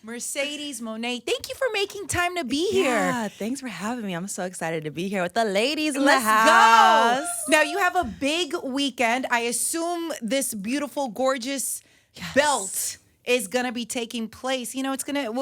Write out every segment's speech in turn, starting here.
Mercedes Moné, thank you for making time to be here. Yeah, thanks for having me. I'm so excited to be here with the ladies in Let's the house. go. Now, you have a big weekend. I assume this beautiful, gorgeous belt is going to be taking place. You know,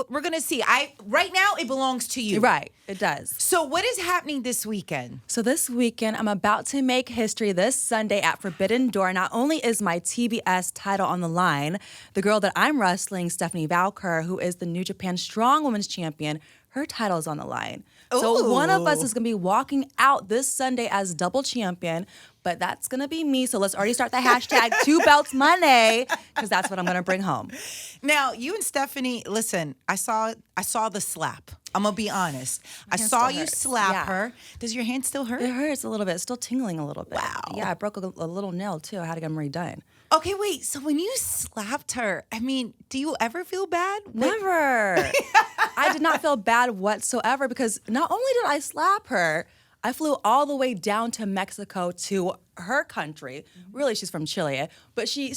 we're going to see. Right now, it belongs to you. Right, it does. So what is happening this weekend? So this weekend, I'm about to make history this Sunday at Forbidden Door. Not only is my TBS title on the line, the girl that I'm wrestling, Stephanie Vaquer, who is the New Japan Strong Women's Champion, her title is on the line. So one of us is going to be walking out this Sunday as double champion, but that's going to be me. So let's already start the hashtag 2beltsmoney, because that's what I'm going to bring home. Now, you and Stephanie, listen, I saw the slap. I'm going to be honest. I saw you slap her. Does your hand still hurt? It hurts a little bit. It's still tingling a little bit. Wow. Yeah, I broke a little nail, too. I had to get them redone. Okay, wait. So when you slapped her, I mean, do you ever feel bad? Never. I did not feel bad whatsoever because not only did I slap her, I flew all the way down to Mexico to her country. Really, she's from Chile, but she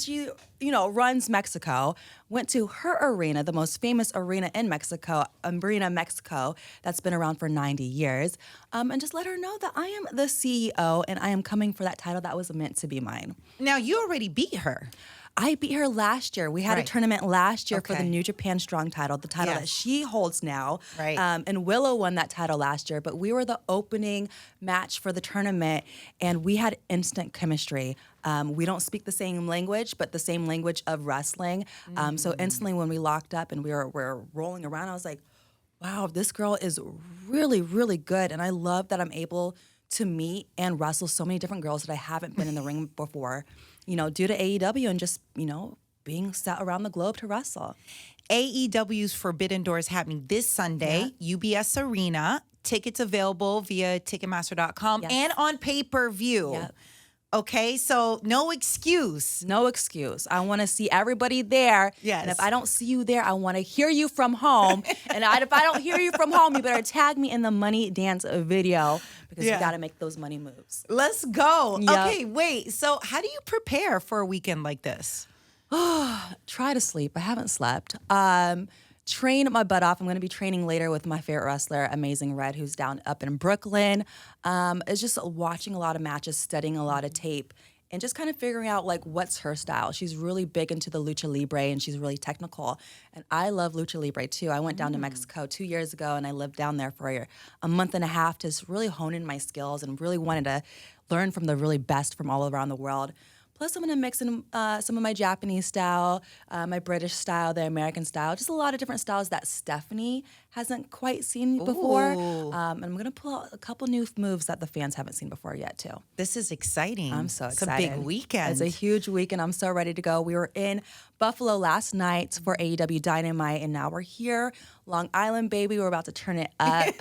runs Mexico. Went to her arena, the most famous arena in Mexico, Arena Mexico, that's been around for 90 years, and just let her know that I am the CEO and I am coming for that title that was meant to be mine. Now, you already beat her. I beat her last year. We had a tournament last year for the New Japan Strong title, the title that she holds now. Right. And Willow won that title last year, but we were the opening match for the tournament, and we had instant chemistry. We don't speak the same language, but the same language of wrestling. So instantly when we locked up and we were rolling around, I was like, wow, this girl is really, really good. And I love that I'm able to meet and wrestle so many different girls that I haven't been in the ring before, due to AEW and just, being set around the globe to wrestle. AEW's Forbidden Door is happening this Sunday, UBS Arena. Tickets available via Ticketmaster.com and on pay-per-view. Yep. Okay, so no excuse. No excuse. I want to see everybody there. Yes. And if I don't see you there, I want to hear you from home. And if I don't hear you from home, you better tag me in the Money Dance video because you got to make those money moves. Let's go. Yep. Okay, wait. So how do you prepare for a weekend like this? Try to sleep. I haven't slept. Train my butt off. I'm going to be training later with my favorite wrestler, Amazing Red, who's up in Brooklyn. It's just watching a lot of matches, studying a lot of tape, and just kind of figuring out what's her style. She's really big into the lucha libre, and she's really technical. And I love lucha libre too. I went down to Mexico 2 years ago, and I lived down there for a month and a half to just really hone in my skills and really wanted to learn from the really best from all around the world. Plus, I'm going to mix in some of my Japanese style, my British style, the American style, just a lot of different styles that Stephanie hasn't quite seen before. And I'm going to pull out a couple new moves that the fans haven't seen before yet, too. This is exciting. I'm so excited. It's a big weekend. It's a huge weekend. I'm so ready to go. We were in Buffalo last night for AEW Dynamite, and now we're here. Long Island, baby. We're about to turn it up.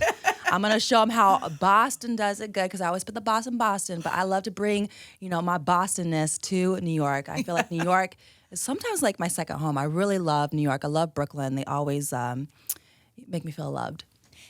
I'm going to show them how Boston does it good because I always put the boss in Boston, but I love to bring, my Bostonness to New York. I feel like New York is sometimes like my second home. I really love New York. I love Brooklyn. They always make me feel loved.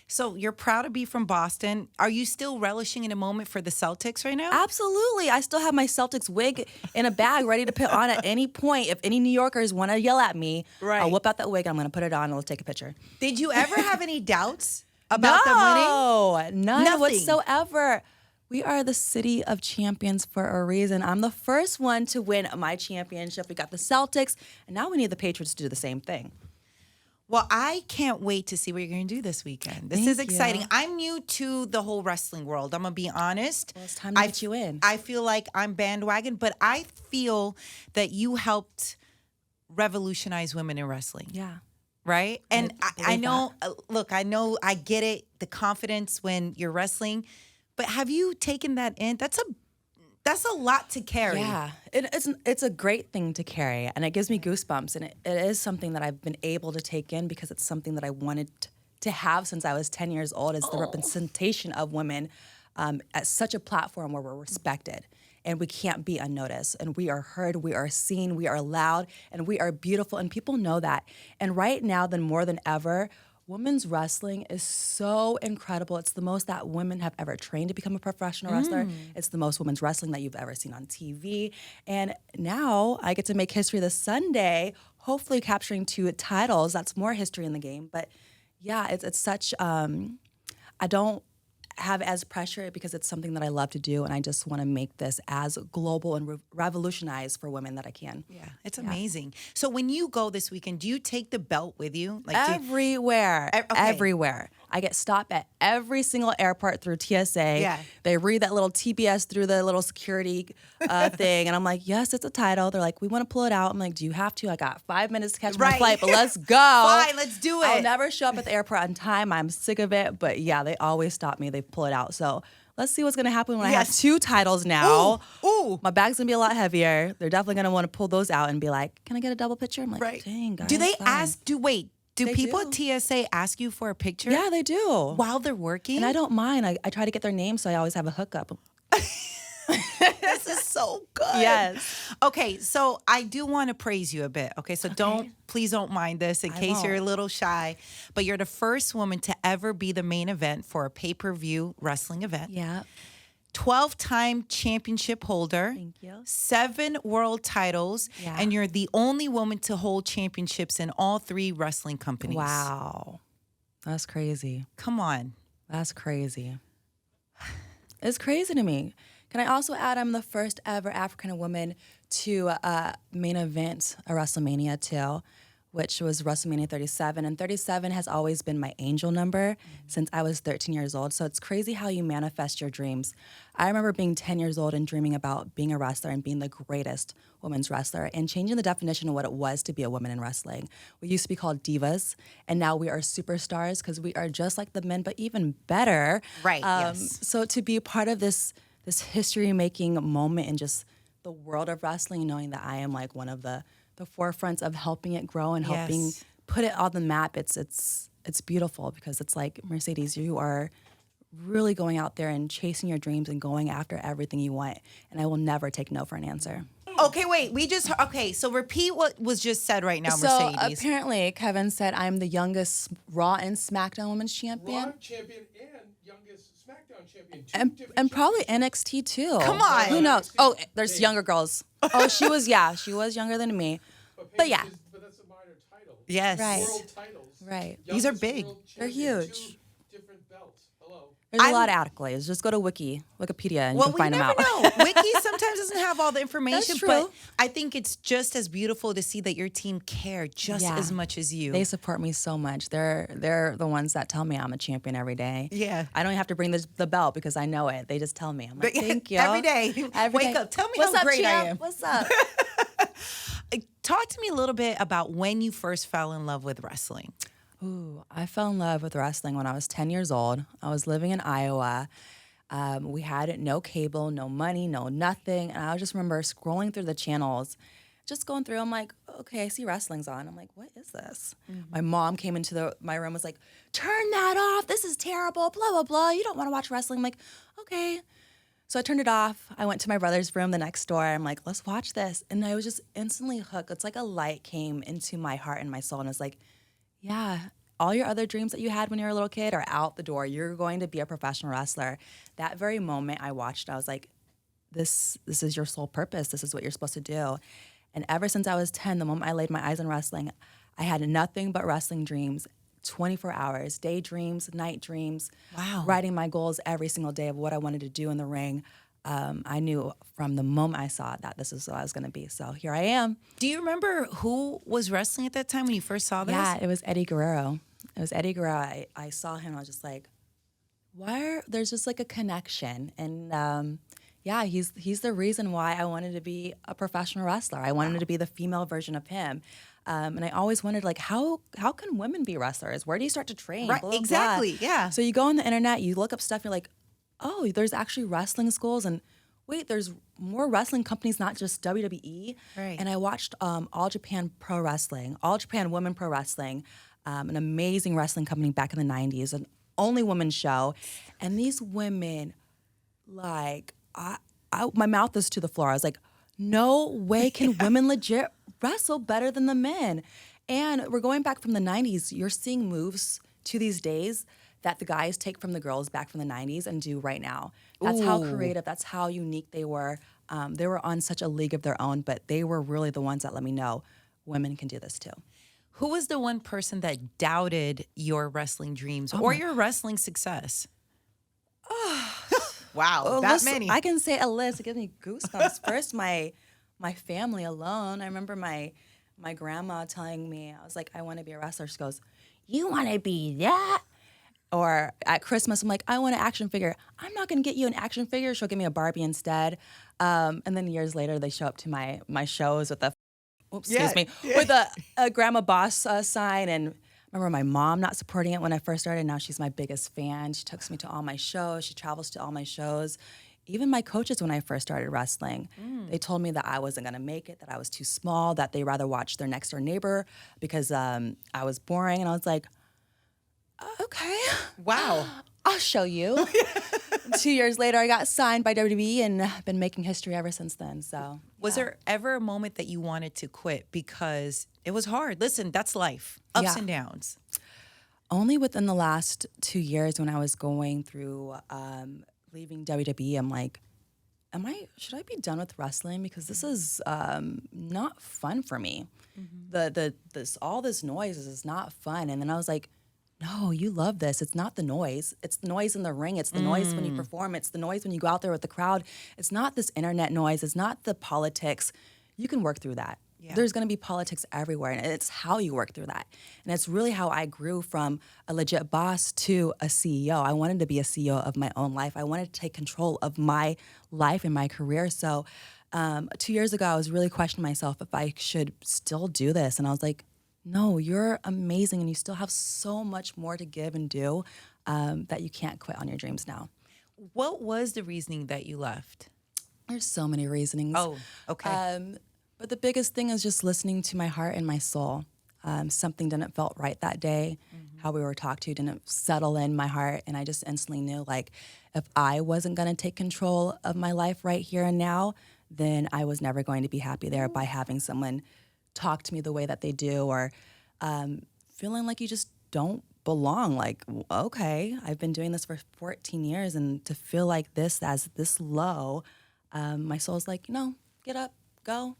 So you're proud to be from Boston. Are you still relishing in a moment for the Celtics right now? Absolutely. I still have my Celtics wig in a bag ready to put on at any point. If any New Yorkers want to yell at me, I'll whip out that wig. I'm going to put it on and we'll take a picture. Did you ever have any doubts about them winning? None Nothing whatsoever. We are the city of champions for a reason. I'm the first one to win my championship. We got the Celtics, and now we need the Patriots to do the same thing. Well, I can't wait to see what you're going to do this weekend. This is exciting. I'm new to the whole wrestling world. I'm going to be honest. Well, it's time to get you in. I feel like I'm bandwagon, but I feel that you helped revolutionize women in wrestling. Yeah. Right? And I know, look, I know I get it, the confidence when you're wrestling, but have you taken that in? That's a lot to carry. Yeah, it's a great thing to carry, and it gives me goosebumps, and it is something that I've been able to take in because it's something that I wanted to have since I was 10 years old, is the representation of women at such a platform where we're respected. And we can't be unnoticed. And we are heard, we are seen, we are loud, and we are beautiful. And people know that. And right now, more than ever, women's wrestling is so incredible. It's the most that women have ever trained to become a professional wrestler. It's the most women's wrestling that you've ever seen on TV. And now I get to make history this Sunday hopefully capturing 2 titles. That's more history in the game. But yeah, it's such, I don't have as pressure because it's something that I love to do, and I just want to make this as global and revolutionized for women that I can. Yeah, it's amazing. So when you go this weekend, do you take the belt with you? Like everywhere, everywhere. I get stopped at every single airport through TSA. Yeah. They read that little TBS through the little security thing, and I'm like, yes, it's a title. They're like, we want to pull it out. I'm like, do you have to? I got 5 minutes to catch my flight, but let's go. Fine, let's do it. I'll never show up at the airport on time. I'm sick of it, but yeah, they always stop me. They pull it out. So let's see what's going to happen when I have 2 titles now. Ooh. My bag's going to be a lot heavier. They're definitely going to want to pull those out and be like, can I get a double picture? I'm like, dang, guys. Do they fine. do people at TSA ask you for a picture? Yeah, they do. While they're working? And I don't mind. I try to get their name, so I always have a hookup. This is so good. Yes. Okay, so I do want to praise you a bit. Okay, so please don't mind this in case you're a little shy. But you're the first woman to ever be the main event for a pay-per-view wrestling event. Yeah. 12-time championship holder. Thank you. 7 world titles. Yeah. And you're the only woman to hold championships in all 3 wrestling companies. Wow. That's crazy. Come on. That's crazy. It's crazy to me. Can I also add I'm the first ever African woman to main event a WrestleMania too, which was WrestleMania 37. And 37 has always been my angel number since I was 13 years old. So it's crazy how you manifest your dreams. I remember being 10 years old and dreaming about being a wrestler and being the greatest women's wrestler and changing the definition of what it was to be a woman in wrestling. We used to be called divas, and now we are superstars because we are just like the men, but even better. Right, yes. So to be a part of this history-making moment in just the world of wrestling, knowing that I am like one of the forefronts of helping it grow and helping put it on the map, it's beautiful because it's like, Mercedes, you are really going out there and chasing your dreams and going after everything you want, and I will never take no for an answer. Okay, wait. So repeat what was just said right now, Mercedes. So apparently, Kevin said I'm the youngest Raw and SmackDown Women's Champion. Raw champion and youngest SmackDown champion. And probably NXT too. Come on. Who knows? Oh, there's younger girls. Oh, she was younger than me. But yeah. But that's a minor title. Yes. Right. World titles. Right. These are big. They're huge. 2 different belts. Hello. There's a lot of accolades. Just go to Wikipedia and you can find them out. Well, we never know. Wiki sometimes doesn't have all the information, That's true. but I think it's just as beautiful to see that your team care just as much as you. They support me so much. They're the ones that tell me I'm a champion every day. Yeah. I don't even have to bring the belt because I know it. They just tell me. I'm like, thank you. Every day. Wake up. Tell me how great I am. What's up? Talk to me a little bit about when you first fell in love with wrestling. Ooh, I fell in love with wrestling when I was 10 years old. I was living in Iowa. We had no cable, no money, no nothing. And I just remember scrolling through the channels, just going through. I'm like, okay, I see wrestling's on. I'm like, what is this? My mom came into my room, was like, turn that off. This is terrible, blah, blah, blah. You don't want to watch wrestling. I'm like, okay. So I turned it off. I went to my brother's room the next door. I'm like, let's watch this. And I was just instantly hooked. It's like a light came into my heart and my soul. And I was like, yeah, all your other dreams that you had when you were a little kid are out the door. You're going to be a professional wrestler. That very moment I watched, I was like, this is your sole purpose. This is what you're supposed to do. And ever since I was 10, the moment I laid my eyes on wrestling, I had nothing but wrestling dreams, 24 hours, daydreams, night dreams, writing my goals every single day of what I wanted to do in the ring. I knew from the moment I saw it that this is what I was going to be. So here I am. Do you remember who was wrestling at that time when you first saw this? Yeah, it was Eddie Guerrero. I saw him. I was just like, there's just like a connection. And he's the reason why I wanted to be a professional wrestler. I wanted to be the female version of him. And I always wondered, like, how can women be wrestlers? Where do you start to train? Right, Blah, blah, exactly, blah. yeah. So you go on the internet, you look up stuff, you're like, oh, there's actually wrestling schools, and wait, there's more wrestling companies, not just WWE. Right. And I watched All Japan Pro Wrestling, All Japan Women Pro Wrestling, an amazing wrestling company back in the 90s, an only woman show. And these women, like, my mouth is to the floor. I was like, no way can women legit wrestle better than the men. And we're going back from the 90s. You're seeing moves to these days that the guys take from the girls back from the 90s and do right now. That's how creative, that's how unique they were. They were on such a league of their own, but they were really the ones that let me know women can do this too. Who was the one person that doubted your wrestling dreams or your wrestling success? Wow, that many. I can say a list. It gives me goosebumps. First, my family alone. I remember my grandma telling me, I was like, I want to be a wrestler. She goes, you want to be that? Or at Christmas, I'm like, I want an action figure. I'm not going to get you an action figure. She'll give me a Barbie instead. And then years later, they show up to my shows with with a Grandma Boss sign. And I remember my mom not supporting it when I first started. Now she's my biggest fan. She takes me to all my shows. She travels to all my shows. Even my coaches, when I first started wrestling, they told me that I wasn't going to make it, that I was too small, that they rather watch their next door neighbor because I was boring. And I was like, okay. Wow. I'll show you. 2 years later, I got signed by WWE and I've been making history ever since then. So, was there ever a moment that you wanted to quit because it was hard? Listen, that's life, ups and downs. Only within the last 2 years when I was going through leaving WWE, I'm like, should I be done with wrestling? Because this is not fun for me. All this noise is not fun. And then I was like, no, you love this. It's not the noise. It's the noise in the ring. It's the noise when you perform. It's the noise when you go out there with the crowd. It's not this internet noise. It's not the politics. You can work through that. Yeah. There's going to be politics everywhere, and it's how you work through that. And it's really how I grew from a legit boss to a CEO. I wanted to be a CEO of my own life. I wanted to take control of my life and my career. So 2 years ago, I was really questioning myself if I should still do this. And I was like, no, you're amazing, and you still have so much more to give and do that you can't quit on your dreams now. What was the reasoning that you left? There's so many reasonings. Oh, okay. But the biggest thing is just listening to my heart and my soul. Something didn't felt right that day. How we were talked to didn't settle in my heart, and I just instantly knew, like, if I wasn't going to take control of my life right here and now, then I was never going to be happy there by having someone talk to me the way that they do, or feeling like you just don't belong. Like, okay, I've been doing this for 14 years, and to feel like this low, my soul's like, no, get up, go.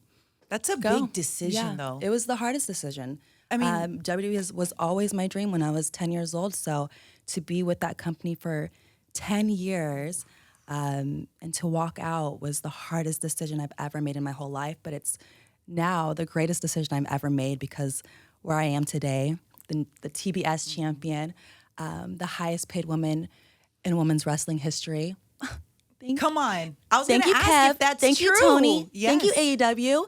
That's a big decision, though. It was the hardest decision. I mean, WWE was always my dream when I was 10 years old. So to be with that company for 10 years and to walk out was the hardest decision I've ever made in my whole life. But it's now the greatest decision I've ever made, because where I am today, the TBS champion, the highest paid woman in women's wrestling history. Come on. I was going to ask Kev. if that's Thank true. You, Tony. Yes. Thank you, AEW.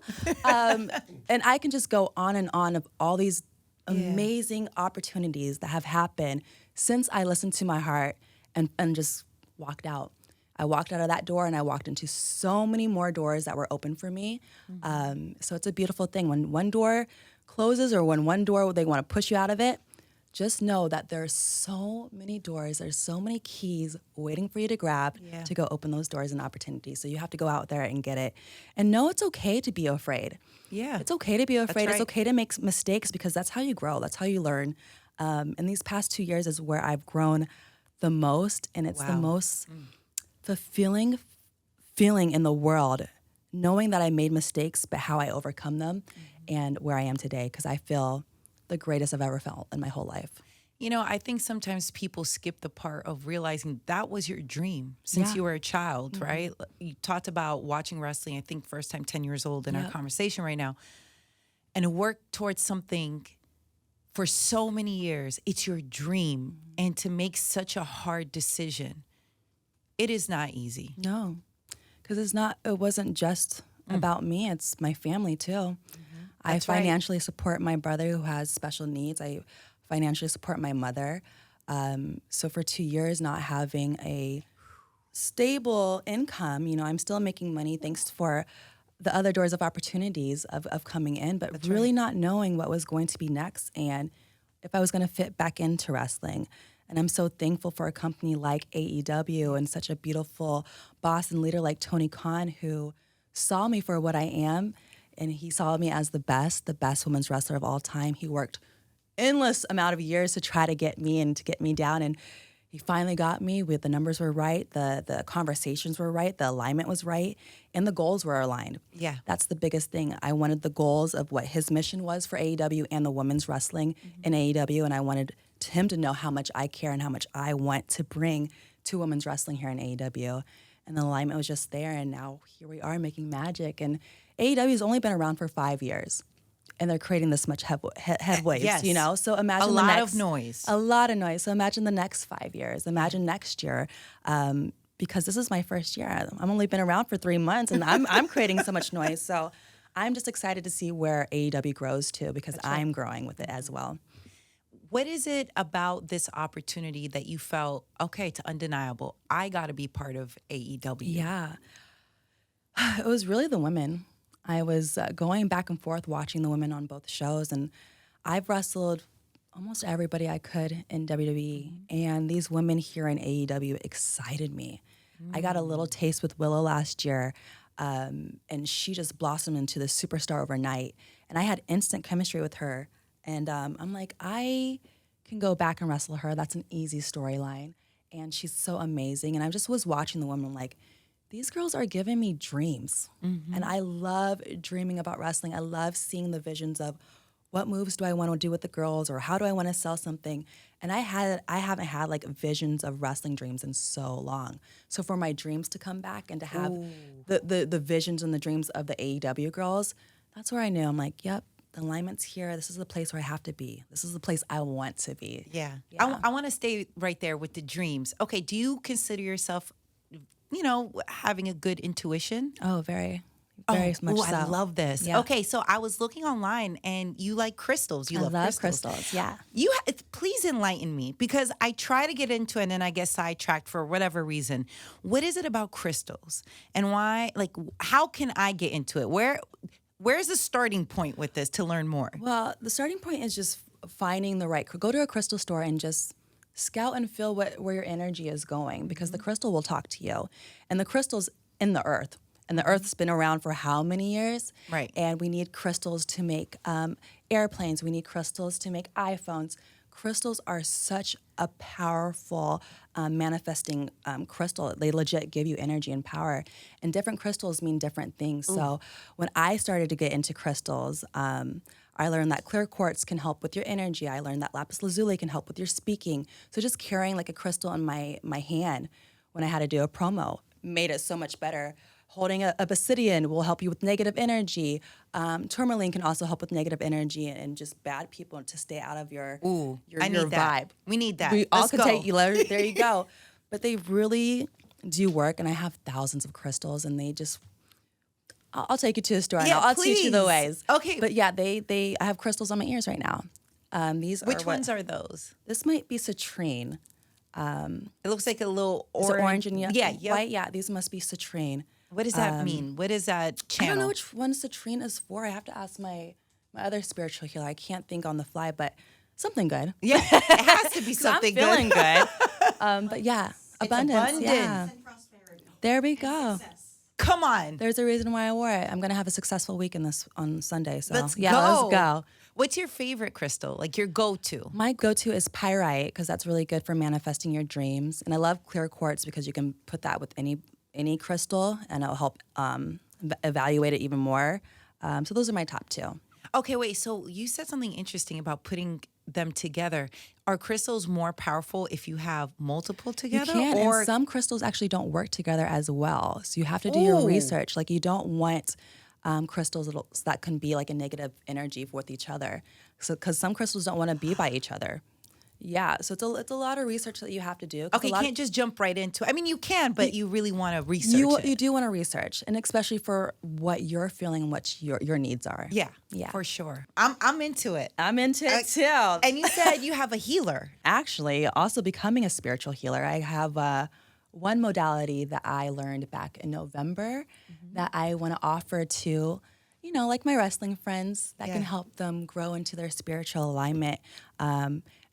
And I can just go on and on of all these amazing opportunities that have happened since I listened to my heart and just walked out. I walked out of that door and I walked into so many more doors that were open for me. So it's a beautiful thing. When one door closes or when one door they want to push you out of it, just know that there's so many doors, there's so many keys waiting for you to grab to go open those doors and opportunities. So you have to go out there and get it. And know it's okay to be afraid. Yeah. It's okay to be afraid. Right. It's okay to make mistakes, because that's how you grow. That's how you learn. And these past 2 years is where I've grown the most, and it's the most fulfilling feeling in the world, knowing that I made mistakes, but how I overcome them and where I am today, because I feel the greatest I've ever felt in my whole life. You know, I think sometimes people skip the part of realizing that was your dream since you were a child, right? You talked about watching wrestling, I think first time 10 years old in our conversation right now, and work towards something for so many years. It's your dream. And to make such a hard decision, it is not easy. No, because it wasn't just about me. It's my family too. I financially support my brother who has special needs. I financially support my mother. So for 2 years, not having a stable income, I'm still making money thanks for the other doors of opportunities of coming in, but really not knowing what was going to be next and if I was going to fit back into wrestling. And I'm so thankful for a company like AEW and such a beautiful boss and leader like Tony Khan, who saw me for what I am. And he saw me as the best women's wrestler of all time. He worked endless amount of years to try to get me and to get me down. And He finally got me. The numbers were right, the conversations were right, the alignment was right, and the goals were aligned. Yeah. That's the biggest thing. I wanted the goals of what his mission was for AEW and the women's wrestling in AEW, and I wanted him to know how much I care and how much I want to bring to women's wrestling here in AEW. And the alignment was just there, and now here we are making magic. And AEW has only been around for 5 years. And they're creating this much headways, Yes. you know? So imagine A lot of noise. A lot of noise. So imagine the next 5 years. Imagine next year. Because this is my first year. I've only been around for 3 months, and I'm creating so much noise. So I'm just excited to see where AEW grows to, because I'm growing with it as well. What is it about this opportunity that you felt, okay, it's undeniable, I got to be part of AEW? Yeah. It was really the women. I was going back and forth watching the women on both shows, and I've wrestled almost everybody I could in WWE, and these women here in AEW excited me. I got a little taste with Willow last year, and she just blossomed into the superstar overnight, and I had instant chemistry with her, and I'm like, I can go back and wrestle her. That's an easy storyline, and she's so amazing, and I just was watching the women like, these girls are giving me dreams. And I love dreaming about wrestling. I love seeing the visions of what moves do I want to do with the girls, or how do I want to sell something. And I haven't had like visions of wrestling dreams in so long. So for my dreams to come back and to have the visions and the dreams of the AEW girls, that's where I knew. I'm like, yep, the alignment's here. This is the place where I have to be. This is the place I want to be. Yeah. Yeah. I want to stay right there with the dreams. Okay, do you consider yourself, having a good intuition? Oh, very much so. I love this. Yeah. Okay, so I was looking online, and you like crystals. You I love crystals. Yeah. Please enlighten me, because I try to get into it and then I get sidetracked for whatever reason. What is it about crystals, and why? Like, how can I get into it? Where's the starting point with this to learn more? Well, the starting point is just finding the right. Go to a crystal store and just scout and feel where your energy is going, because the crystal will talk to you. And the crystal's in the earth. And the earth's been around for how many years? Right. And we need crystals to make airplanes. We need crystals to make iPhones. Crystals are such a powerful manifesting crystal. They legit give you energy and power. And different crystals mean different things. Ooh. So when I started to get into crystals, I learned that clear quartz can help with your energy. I learned that lapis lazuli can help with your speaking. So just carrying like a crystal in my hand when I had to do a promo made it so much better. Holding a obsidian will help you with negative energy. Tourmaline can also help with negative energy and just bad people to stay out of your vibe. That. We need that. We all can go. take you. There you go. But they really do work, and I have thousands of crystals, and they just. I'll take you to a store. Yeah, I'll teach you the ways. Okay. But yeah, I have crystals on my ears right now. Which ones are those? This might be citrine. It looks like a little orange and white. Yeah, these must be citrine. What does that mean? What is that channel? I don't know which one citrine is for. I have to ask my other spiritual healer. I can't think on the fly, but something good. Yeah, it has to be something I'm feeling good. But yeah, abundance. Yeah. And prosperity. There we And go. success. Come on. There's a reason why I wore it. I'm gonna have a successful week on Sunday. So Let's yeah, go. let's go. What's your favorite crystal? Like your go-to? My go-to is pyrite, because that's really good for manifesting your dreams. And I love clear quartz because you can put that with any crystal, and it'll help evaluate it even more. So those are my top two. Okay, wait. So you said something interesting about putting them together. Are crystals more powerful if you have multiple together? You can, or and some crystals actually don't work together as well. So you have to do your research. Like, you don't want crystals that can be like a negative energy with each other. So, because some crystals don't want to be by each other. Yeah, so it's a lot of research that you have to do. Okay, you can't just jump right into it. I mean, you can, but you really want to research it. You do want to research, and especially for what you're feeling and what your needs are. Yeah, for sure. I'm into it. I'm into it too. And you said you have a healer. Actually, also becoming a spiritual healer. I have one modality that I learned back in November that I want to offer to, like my wrestling friends that can help them grow into their spiritual alignment.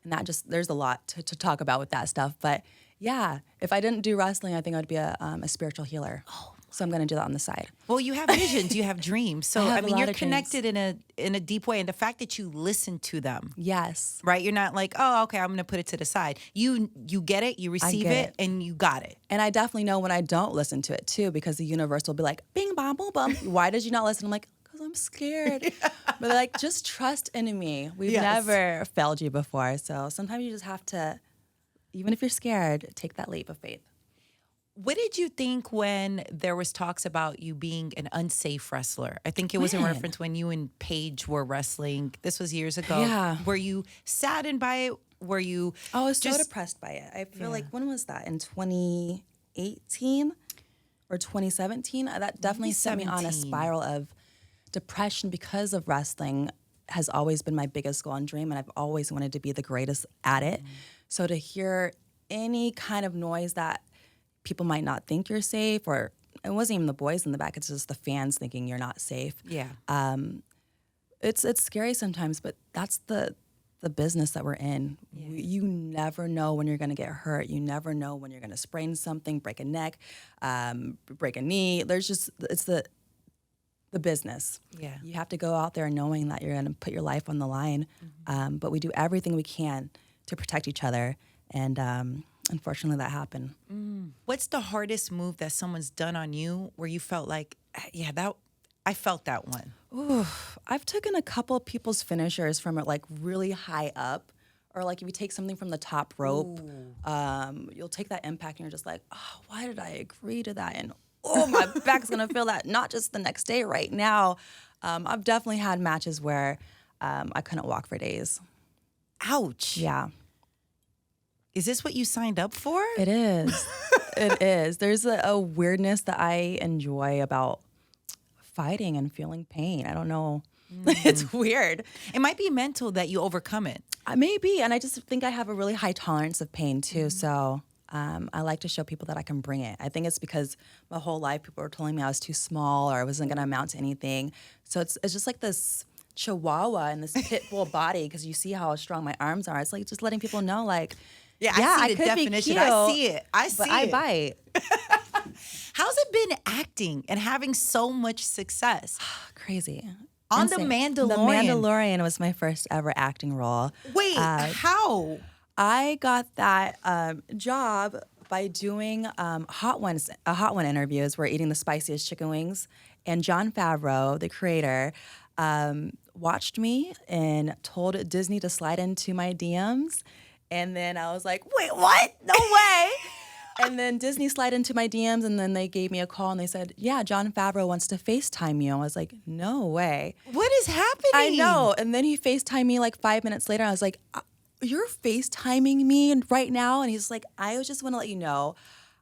And that there's a lot to talk about with that stuff. But yeah, if I didn't do wrestling, I think I'd be a spiritual healer. Oh, So I'm going to do that on the side. Well, you have visions, you have dreams. So I I have a mean, lot you're of connected in a deep way, and the fact that you listen to them, Yes. right? You're not like, oh, okay, I'm going to put it to the side. You get it, you receive get it, it. and you got it. And I definitely know when I don't listen to it too, because the universe will be like, bing, bong, boom, bum. Why did you not listen? I'm like, because I'm scared. But they're like, just trust in me. We've never failed you before. So sometimes you just have to, even if you're scared, take that leap of faith. What did you think when there was talks about you being an unsafe wrestler? I think it was in reference when you and Paige were wrestling. This was years ago. Yeah. Were you saddened by it? Were you I was so depressed by it. I feel like, when was that? In 2018 or 2017? That definitely sent me on a spiral of depression because of wrestling has always been my biggest goal and dream, and I've always wanted to be the greatest at it. So to hear any kind of noise that people might not think you're safe, or it wasn't even the boys in the back, it's just the fans thinking you're not safe. Yeah. It's scary sometimes, but that's the business that we're in. Yeah. You never know when you're going to get hurt. You never know when you're going to sprain something, break a neck, break a knee. It's the business. Yeah. You have to go out there knowing that you're going to put your life on the line. But we do everything we can to protect each other. And unfortunately, that happened. What's the hardest move that someone's done on you where you felt like, I felt that one? Ooh, I've taken a couple of people's finishers from like really high up, or like if you take something from the top rope, you'll take that impact and you're just like, oh, why did I agree to that? And oh, my back's gonna feel that not just the next day, right now. I've definitely had matches where I couldn't walk for days. Ouch. Yeah. Is this what you signed up for? It is. It is. There's a weirdness that I enjoy about fighting and feeling pain. I don't know. It's weird. It might be mental that you overcome it. Maybe. And I just think I have a really high tolerance of pain too. So I like to show people that I can bring it. I think it's because my whole life people were telling me I was too small or I wasn't going to amount to anything. So it's just like this chihuahua in this pit bull body, because you see how strong my arms are. It's like just letting people know, like, I see the definition. Be cute, I see it. but I bite. How's it been acting and having so much success? Crazy. On Insane. The Mandalorian. The Mandalorian was my first ever acting role. Wait, how? I got that job by doing Hot One interviews. We're eating the spiciest chicken wings. And Jon Favreau, the creator, watched me and told Disney to slide into my DMs. And then I was like, wait, what? No way. And then Disney slid into my DMs, and then they gave me a call, and they said, yeah, Jon Favreau wants to FaceTime you. I was like, no way. What is happening? I know. And then he FaceTimed me like 5 minutes later. I was like, you're FaceTiming me right now? And he's like, I just want to let you know,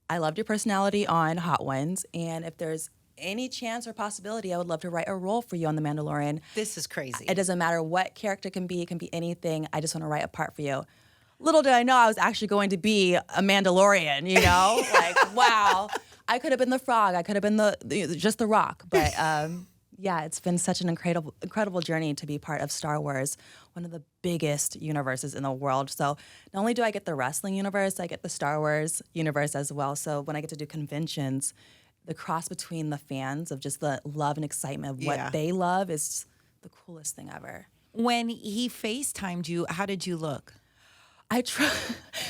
I loved your personality on Hot Ones, and if there's any chance or possibility, I would love to write a role for you on The Mandalorian. This is crazy. It doesn't matter what character it can be anything. I just want to write a part for you. Little did I know I was actually going to be a Mandalorian, you know? Like, wow. I could have been the frog. I could have been just the rock. But yeah, it's been such an incredible journey to be part of Star Wars, one of the biggest universes in the world. So not only do I get the wrestling universe, I get the Star Wars universe as well. So when I get to do conventions, the cross between the fans of just the love and excitement of what they love is the coolest thing ever. When he FaceTimed you, how did you look?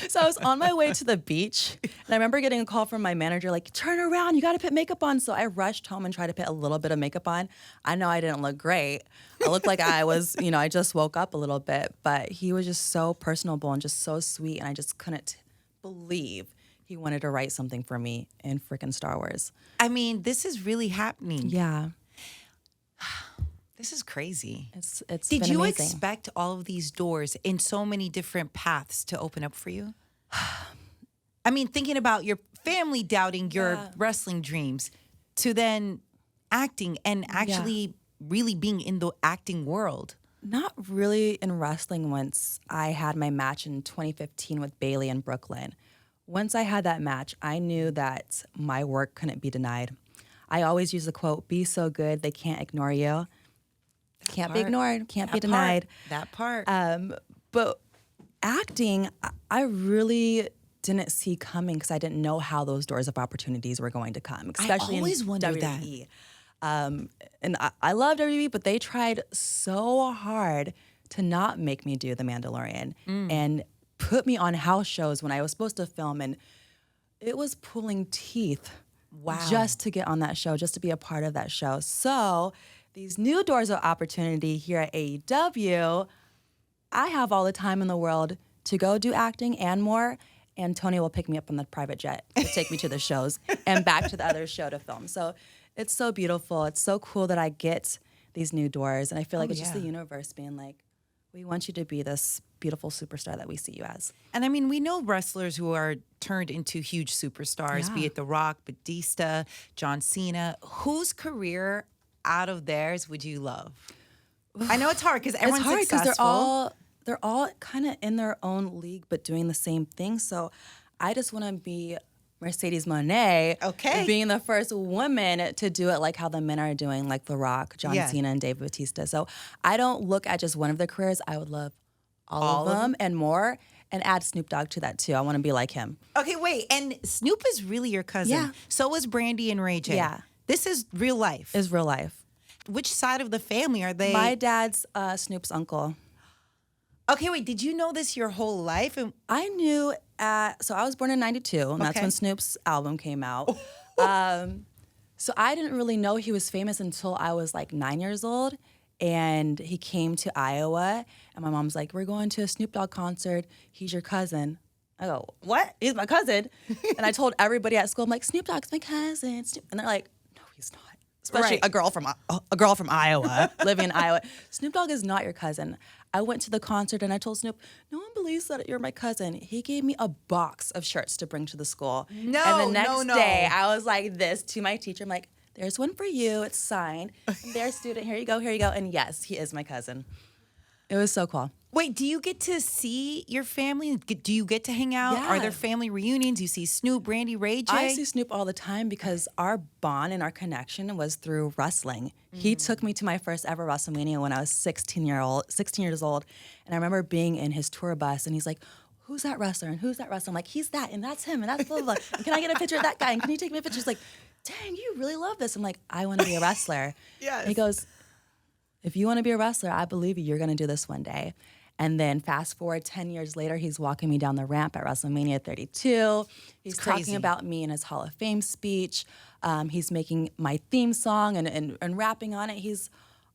So I was on my way to the beach, and I remember getting a call from my manager, like, turn around, you got to put makeup on. So I rushed home and tried to put a little bit of makeup on. I know I didn't look great. I looked like I was, I just woke up a little bit, but he was just so personable and just so sweet, and I just couldn't believe he wanted to write something for me in freaking Star Wars. I mean, this is really happening. Yeah. This is crazy. It's Did been you amazing. expect all of these doors in so many different paths to open up for you? I mean, thinking about your family doubting your wrestling dreams to then acting and actually really being in the acting world. Not really in wrestling once I had my match in 2015 with Bayley in Brooklyn. Once I had that match, I knew that my work couldn't be denied. I always use the quote, be so good they can't ignore you. Can't be ignored, can't be denied. That part. But acting, I really didn't see coming because I didn't know how those doors of opportunities were going to come, especially always in wondered that. WWE. And I love WWE, but they tried so hard to not make me do The Mandalorian and put me on house shows when I was supposed to film, and it was pulling teeth just to get on that show, just to be a part of that show. So these new doors of opportunity here at AEW, I have all the time in the world to go do acting and more, and Tony will pick me up on the private jet to take me to the shows and back to the other show to film. So it's so beautiful. It's so cool that I get these new doors, and I feel like it's just the universe being like, we want you to be this beautiful superstar that we see you as. And I mean, we know wrestlers who are turned into huge superstars, be it The Rock, Batista, John Cena. Whose career out of theirs would you love? I know it's hard because everyone's successful. They're all kind of in their own league, but doing the same thing. So I just want to be Mercedes Moné, being the first woman to do it like how the men are doing, like The Rock, John Cena, and Dave Batista. So I don't look at just one of their careers. I would love all of them and more, and add Snoop Dogg to that too. I want to be like him. Okay, wait. And Snoop is really your cousin. Yeah. So is Brandy and Ray J. Yeah. This is real life. Is real life. Which side of the family are they? My dad's Snoop's uncle. Okay, wait. Did you know this your whole life? And I knew so I was born in 92, and that's when Snoop's album came out. So I didn't really know he was famous until I was like 9 years old, and he came to Iowa, and my mom's like, we're going to a Snoop Dogg concert. He's your cousin. I go, what? He's my cousin. And I told everybody at school, I'm like, Snoop Dogg's my cousin. And they're like, no, he's not. Especially a girl from Iowa, living in Iowa. Snoop Dogg is not your cousin. I went to the concert and I told Snoop, no one believes that you're my cousin. He gave me a box of shirts to bring to the school. And the next day, I was like this to my teacher. I'm like, there's one for you. It's signed. And there's student. Here you go. Here you go. And yes, he is my cousin. It was so cool. wait, do you get to see your family? Do you get to hang out? Yeah. Are there family reunions? You see Snoop, Brandy, Ray J? I see Snoop all the time because our bond and our connection was through wrestling. He took me to my first ever WrestleMania when I was 16 years old. And I remember being in his tour bus and he's like, who's that wrestler? And who's that wrestler? I'm like, he's that and that's him and that's blah, blah, blah. And can I get a picture of that guy? And can you take me a picture? He's like, dang, you really love this. I'm like, I want to be a wrestler. Yes. And he goes, if you want to be a wrestler, I believe you. You're going to do this one day. And then fast forward 10 years later, he's walking me down the ramp at WrestleMania 32. He's talking about me in his Hall of Fame speech. He's making my theme song and rapping on it. He's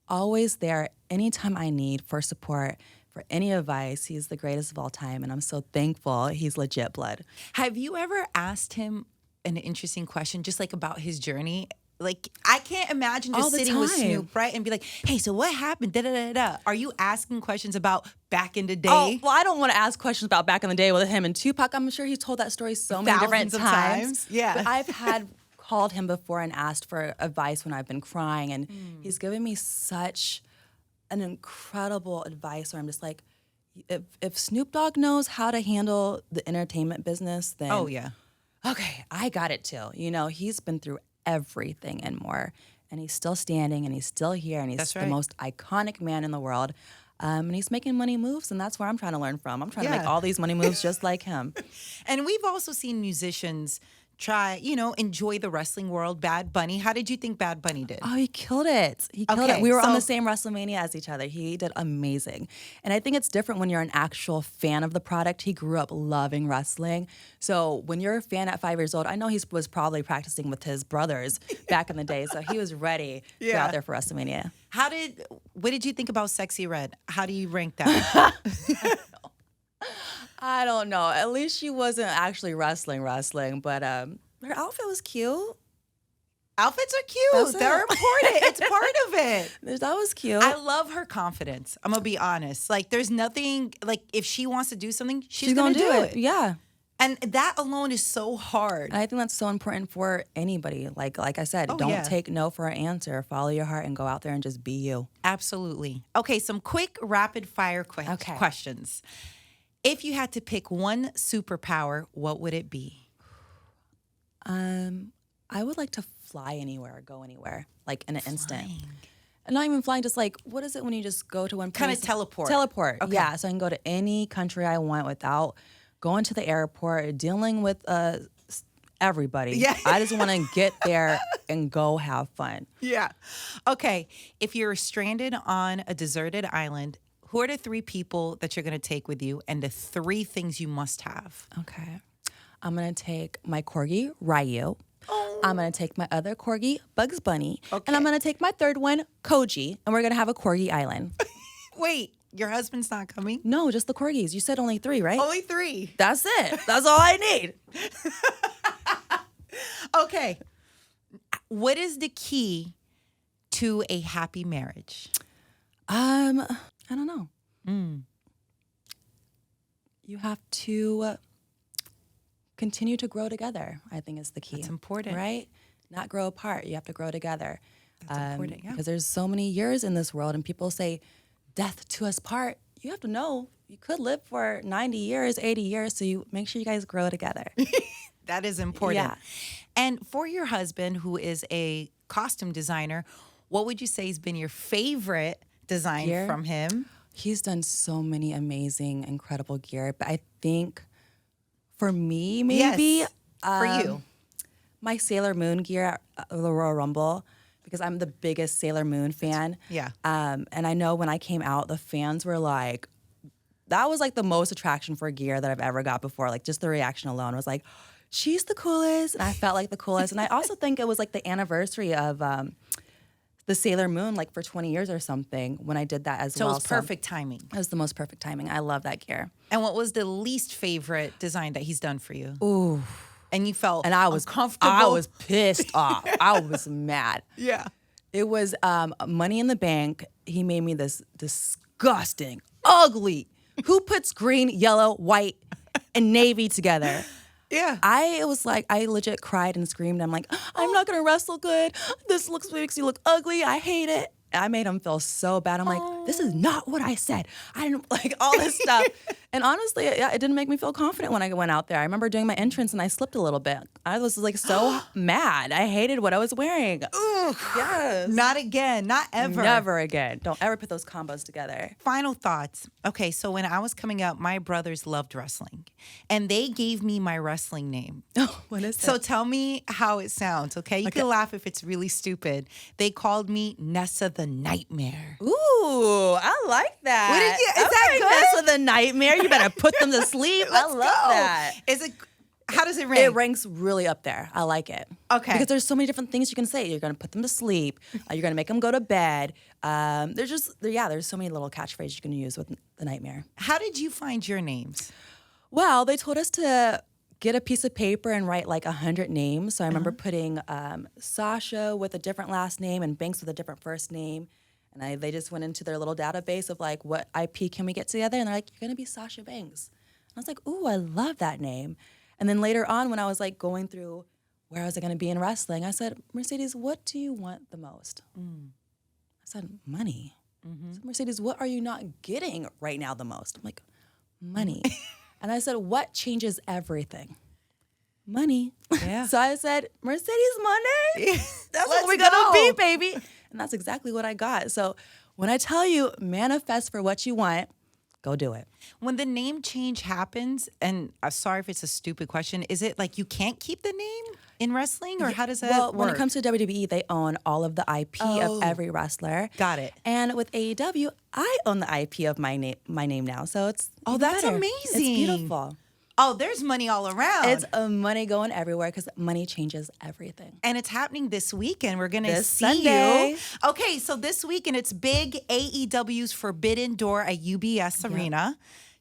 always there anytime I need for support, for any advice. He's the greatest of all time, and I'm so thankful. He's legit blood. Have you ever asked him an interesting question, just like about his journey? Like, I can't imagine just sitting with Snoop, right, and be like, hey, so what happened? Da-da-da-da. Are you asking questions about back in the day? Oh, well, I don't want to ask questions about back in the day with him and Tupac. I'm sure he told that story so many different times. Yeah. But I've had called him before and asked for advice when I've been crying, and he's given me such an incredible advice where I'm just like, if Snoop Dogg knows how to handle the entertainment business, then okay, I got it too. You know, he's been through everything and more, and he's still standing and he's still here, and he's the most iconic man in the world, and he's making money moves, and that's where I'm trying to learn from. I'm trying to make all these money moves just like him. And we've also seen musicians try, enjoy the wrestling world. Bad Bunny, how did you think Bad Bunny did? Oh, he killed it. He killed it. We were on the same WrestleMania as each other. He did amazing. And I think it's different when you're an actual fan of the product. He grew up loving wrestling. So when you're a fan at 5 years old, I know he was probably practicing with his brothers back in the day. So he was ready to go out there for WrestleMania. What did you think about Sexy Red? How do you rank that? I don't know. At least she wasn't actually wrestling, but her outfit was cute. Outfits are cute. They're important. It's part of it. That was cute. I love her confidence. I'm going to be honest. Like, there's nothing, like, if she wants to do something, she's going to do it. Yeah. And that alone is so hard. And I think that's so important for anybody. Like I said, don't take no for an answer. Follow your heart and go out there and just be you. Absolutely. Okay, some quick rapid fire questions. If you had to pick one superpower, what would it be? I would like to fly anywhere, go anywhere, like in an instant. And not even flying, just like, what is it when you just go to one place? Kind of teleport. Teleport, okay. Yeah. So I can go to any country I want without going to the airport, dealing with everybody. Yeah. I just want to get there and go have fun. Yeah. Okay. If you're stranded on a deserted island, who are the 3 people that you're going to take with you and the 3 things you must have? Okay. I'm going to take my corgi, Ryu. Oh. I'm going to take my other corgi, Bugs Bunny. Okay. And I'm going to take my third one, Koji. And we're going to have a corgi island. Wait, your husband's not coming? No, just the corgis. You said only 3, right? Only 3. That's it. That's all I need. Okay. What is the key to a happy marriage? I don't know. You have to continue to grow together, I think is the key. That's important. Right? Not grow apart. You have to grow together. That's important, yeah. Because there's so many years in this world and people say, death to us part. You have to know you could live for 90 years, 80 years, so you make sure you guys grow together. That is important. Yeah. And for your husband, who is a costume designer, what would you say has been your favorite design Gear? from him? He's done so many amazing, incredible gear. But I think for me, maybe. Yes, for you. My Sailor Moon gear at the Royal Rumble, because I'm the biggest Sailor Moon fan. Yeah. And I know when I came out, the fans were like, that was like the most attraction for gear that I've ever got before. Like just the reaction alone was like, she's the coolest. And I felt like the coolest. And I also think it was like the anniversary of the Sailor Moon, like for 20 years or something when I did that as well. So it was perfect timing. It was the most perfect timing. I love that gear. And what was the least favorite design that he's done for you? Ooh. And you felt And I was uncomfortable? I was pissed off. I was mad. Yeah. It was Money in the Bank. He made me this disgusting, ugly. Who puts green, yellow, white, and navy together? Yeah. I legit cried and screamed. I'm like, I'm not gonna wrestle good. This makes you look ugly. I hate it. I made him feel so bad. I'm like, this is not what I said. I didn't like all this stuff. And honestly, it didn't make me feel confident when I went out there. I remember doing my entrance and I slipped a little bit. I was like so mad. I hated what I was wearing. Ugh. Yes. Not again. Not ever. Never again. Don't ever put those combos together. Final thoughts. Okay, so when I was coming up, my brothers loved wrestling. And they gave me my wrestling name. Oh, what is it? So tell me how it sounds, okay? You can laugh if it's really stupid. They called me Nessa the Nightmare. Ooh, I like that. Is that good? Nessa the Nightmare. You better put them to sleep. I love that. Is it? How does it rank? It ranks really up there. I like it. Okay. Because there's so many different things you can say. You're going to put them to sleep. You're going to make them go to bed. There's so many little catchphrases you can use with the Nightmare. How did you find your names? Well, they told us to get a piece of paper and write like 100 names. So I remember putting Sasha with a different last name and Banks with a different first name. And they just went into their little database of like, what IP can we get together? And they're like, you're going to be Sasha Banks. And I was like, ooh, I love that name. And then later on, when I was like going through where was I going to be in wrestling, I said, Mercedes, what do you want the most? I said, money. I said, Mercedes, what are you not getting right now the most? I'm like, money. And I said, what changes everything? Money. Yeah. So I said, Mercedes Moné. That's what we're Let's going to be, go. baby. And that's exactly what I got. So when I tell you, manifest for what you want, go do it. When the name change happens, and I'm sorry if it's a stupid question, is it like you can't keep the name in wrestling, or how does that work? When it comes to WWE, they own all of the IP of every wrestler. Got it. And with AEW, I own the IP of my name now. So it's even that's better. amazing. It's beautiful. Oh, there's money all around. It's money going everywhere because money changes everything. And it's happening this weekend. We're going to This see Sunday. you. Okay, so this weekend, it's big AEW's Forbidden Door at UBS Arena.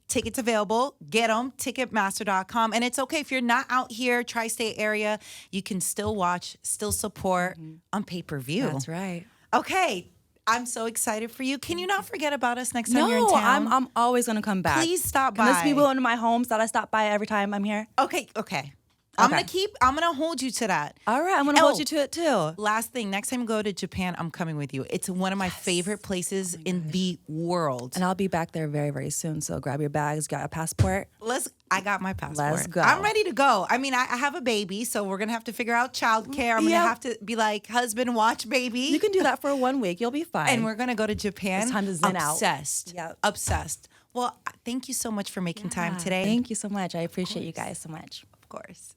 Tickets available. Get them. Ticketmaster.com. And it's okay if you're not out here, tri-state area, you can still watch, still support on pay-per-view. That's right. Okay. I'm so excited for you. Can you not forget about us next time you're in town? I'm always gonna come back. Please stop Can by. those people into my homes that I stop by every time I'm here? Okay. I'm gonna hold you to that. All right, I'm gonna hold you to it too. Last thing, next time you go to Japan, I'm coming with you. It's one of my favorite places in the world. And I'll be back there very, very soon. So grab your bags, got a passport. I got my passport. Let's go. I'm ready to go. I mean, I have a baby, so we're gonna have to figure out childcare. I'm gonna have to be like, husband, watch baby. You can do that for 1 week. You'll be fine. And we're gonna go to Japan. It's time to zen out. Obsessed. Yep. Obsessed Well, thank you so much for making time today. Thank you so much. I appreciate you guys so much. Of course.